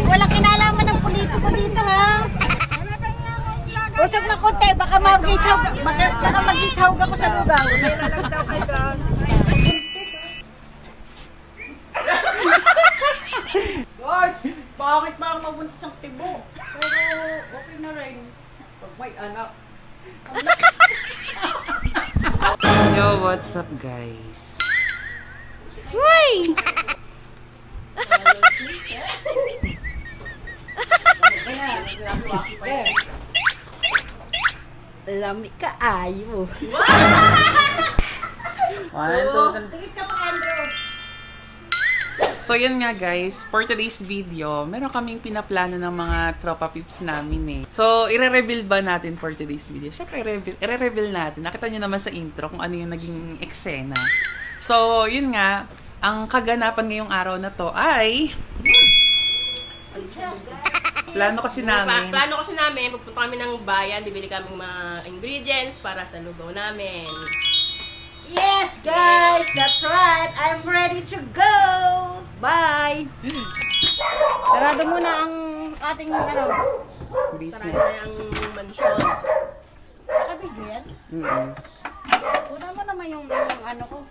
Walang kinalaman ng politiko dito, ha? Usap na konti, baka mag-isahog ako sa lugaw. George, bakit parang mabuntis ang tibo? Pero okay na rin. Pag may anak. Yo, what's up guys? Uy! Lami ka ayo. So yun nga guys, for today's video, meron kaming pinaplano ng mga tropa pips namin eh. So, i-reveal ba natin for today's video? Siyempre, i-reveal natin. Nakita nyo naman sa intro kung ano yung naging eksena. So, yun nga, ang kaganapan ngayong araw na to ay... Plano kasi namin, pupunta kami ng bayan, bibili kami mga ingredients para sa lugaw namin. Yes, guys! That's right! I'm ready to go! Bye! Sarado muna ang ating business. Sarado na ang mansyon. Nakabigyo yan? Una mo naman yung ano ko.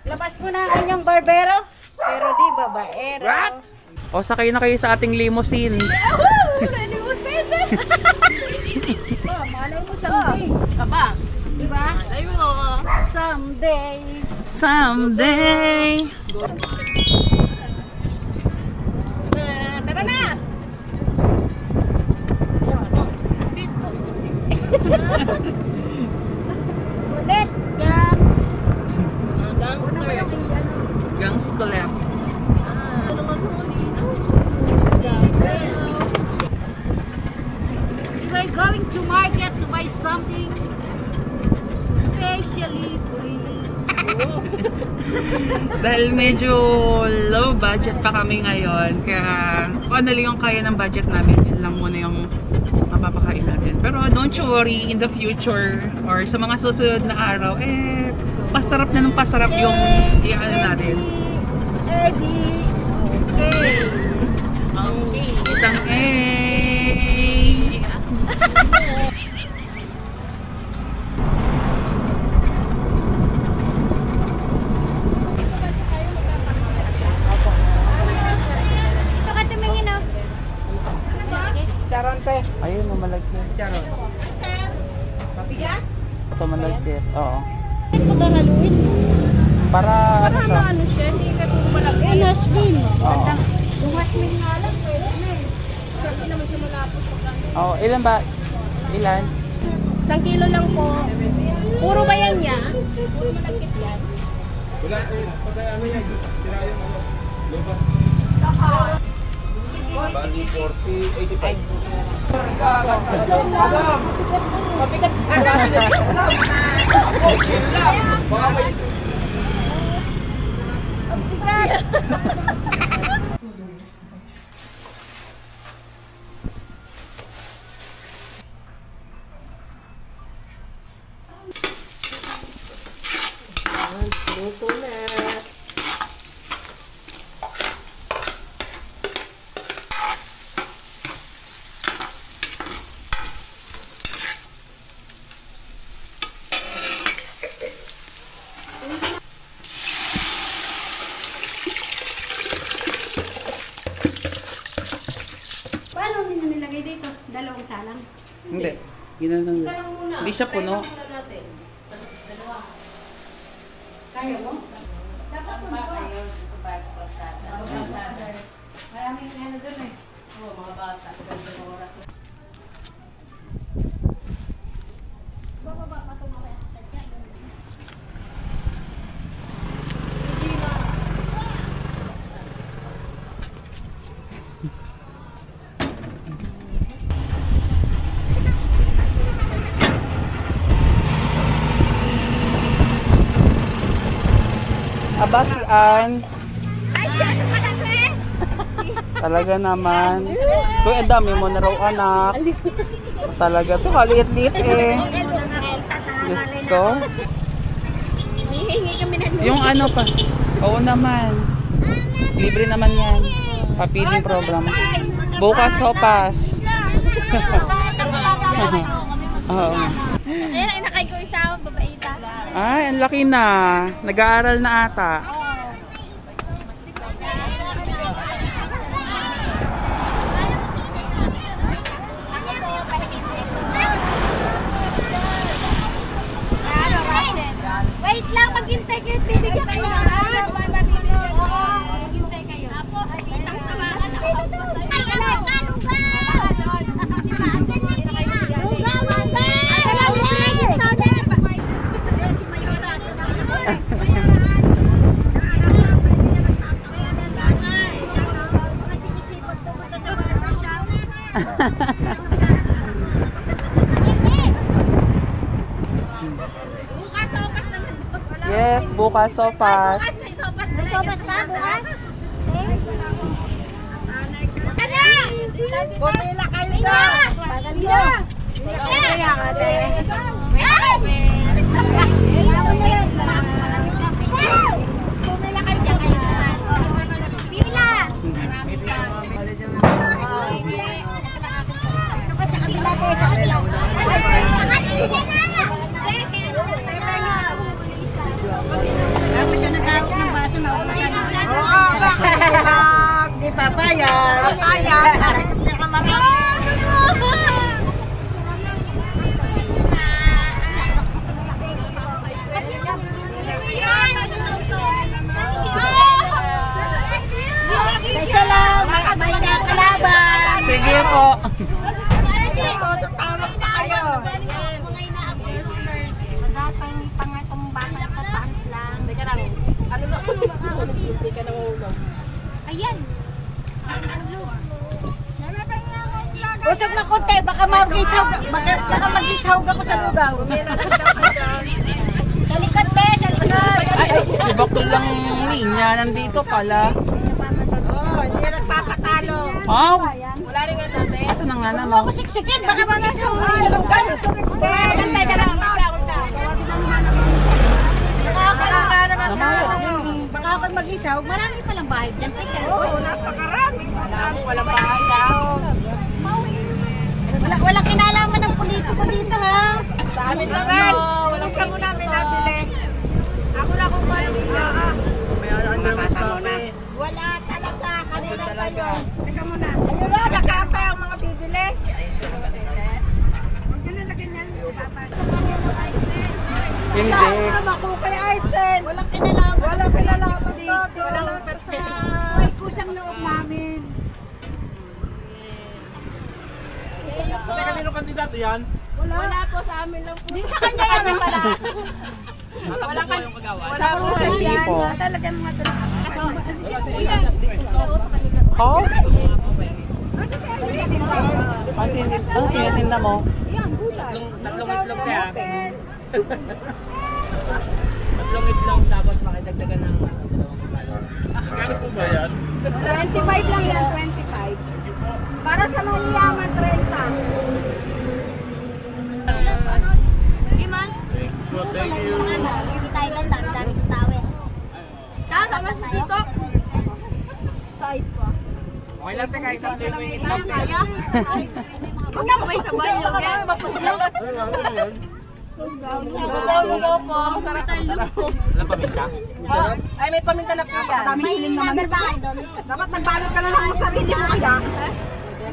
Labas mo na ang inyong barbero. Pero di babaero. What? O, sakay na kayo sa ating limousine. Yahoo! Limousine! Malay mo someday. Aba, Diba? ayun o. Someday. Someday! Tara na! Dito. Ulit! Gangs! Gangster. Gangs collab. Ano naman mo, Lino? We're going to market to buy something specially for you. Dahil medyo low budget pa kami ngayon, kaya kung ano lang yung kaya ng budget namin, yun lang muna yung mapapakain natin. Pero don't you worry, in the future or sa mga susunod na araw, pasarap na ng pasarap yung i-ano natin. Eddie, okay. Okay. Isang Ito ka tumingin, oh. Charante. Ayun, malagkit. Charon. Papigas? Ito malagkit. Oo. Pagkahaluin. Para ano siya? Ano siya? Hindi ka po malaki. Ay, Nasmin. Oo. Yung Nasmin nga lang, pwede na eh. Hindi naman siya malapot. Oh, ilan ba? Ilan? 1 kilo lang po. Puro ba yan niya? Puro malagkit yan. Wala, patay ano yan, sira yung ano, lupa. Bali 40, 85. Madam! Mabigat. Baka may... Luto na. Paano nyo nilagay dito? Dalawang salang? Hindi. Ginano lang. Isa lang muna. Hindi siya puno. Try lang muna natin. Dalawa. Kaya mo? Dapat po ito. Maraming ano dun eh. Oo, mga bata. Ganda ng oras. Bababa pa ito mamaya. Aba si Ann. Talaga naman. Kuya, ang dami mo na raw anak. Talaga to, kaliit-liit eh. Gusto. Hihingi kami ng Yung ano pa. Oo naman. Libre naman yan. Papiling program. Bukas sopas. Oo. Ayan, inakay ko isa, babaita. Ay, ang laki na. Nag-aaral na ata. Wait lang, maghintay kayo at bibigyan kayo. Maghintay kayo. Tapos, itang tabaran. Bukas sopas naman. Yes, bukas sopas. May sopas. May sopas pa, bukas? Ano? Bumila kayo na! Maganda! Kaya ka, ate. Bumila kayo dyan kayo. Pila! Ito ka sa kabila, te. Sa kabila. Tapos siya nagkakot ng baso na ubusan na. Oo, bakit? Di papayag. Papayag. Isa lang, may nakalaban. Sige po. Ayan. Usap na konti, baka mag-isahog ako sa lugaw. Sa likod, be, sa likod. Ay, iba ko lang linya. Nandito pala. Hindi nagpapatalo. Oh, Wala rin nga natin. asa na nga Huwag naman? ako siksikin, baka mag-isahog ako sa lugaw. Kantay ka lang. Baka ako mag-isahog, marami palang bahay dyan. Ay, sa likod. Oo, napakarami. Walang bahayaw. Walang kinalaman ng politiko dito, ha? Sa amin naman. Walang kamo namin nabili. Ako na kung paano. Wala talaga. Kanina pa yun. Teka muna. Ayun na, nakatay ang mga bibili. Huwag na nalagyan yan. Hindi. Makukay Aisen. Walang kinalaman. Walang kinalaman dito. May kusang loob namin. Kanino kandidato yan? Wala po sa amin lang po. Di sa kanya yan pala. Wala ka yung magawa. Sa kusang Hindi yan. po. Talagang mga talaga. Oh? Ano tinitinda mo? Tatlong itlog kaya. Tatlong itlog dapat makidagdagan ng Kano po ba yan? 25 lang yan, 25. Para sa mayayaman, 30. Iman? Well, thank you. Hindi tayo lang, dami-dami ng tawe. Kaka, mas dito. Side pa. Okay lang tayo isang libo yung itlog. Huwag na sabay-sabay yung yan. Mapuslos. Lugaw po. Masarap tayo lugaw. Walang paminta? Ay, may paminta na po yan. May number ba kayo doon? Dapat nagbalot ka na lang ang sarili mo kaya.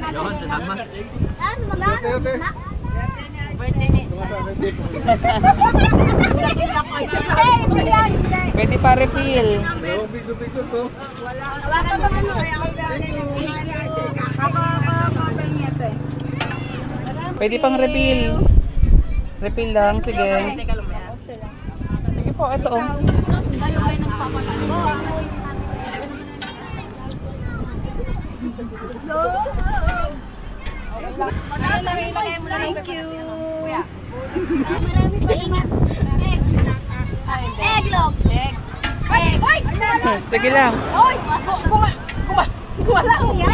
Yun, salamat. Ah, sumaga? Ote. Birthday ni. Pwede pa refill. Dalawang picture to. Hawakan mo ano? Pwede pang refill. Refill lang, sige. Sige po, ito oh. Thank you. Eglog. Egg. Egg. Sige lang. Oy! Wala ko yan.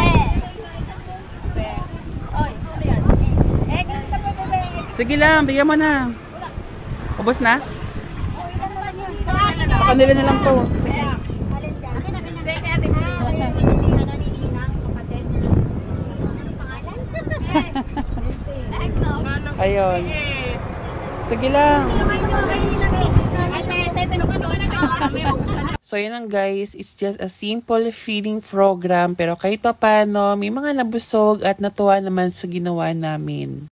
Oy, ano yan? Egg. Sa pwede ba egg? Sige lang, bigyan mo na. Ubos na? O, ilan naman yun? Sa kanila na lang po. Sige, ate. Kaya hindi ka nanininang kapatid. Ano pangalan? Ayun. Sige lang. So yun lang guys, it's just a simple feeding program pero kahit papano may mga nabusog at natuwa naman sa ginawa namin.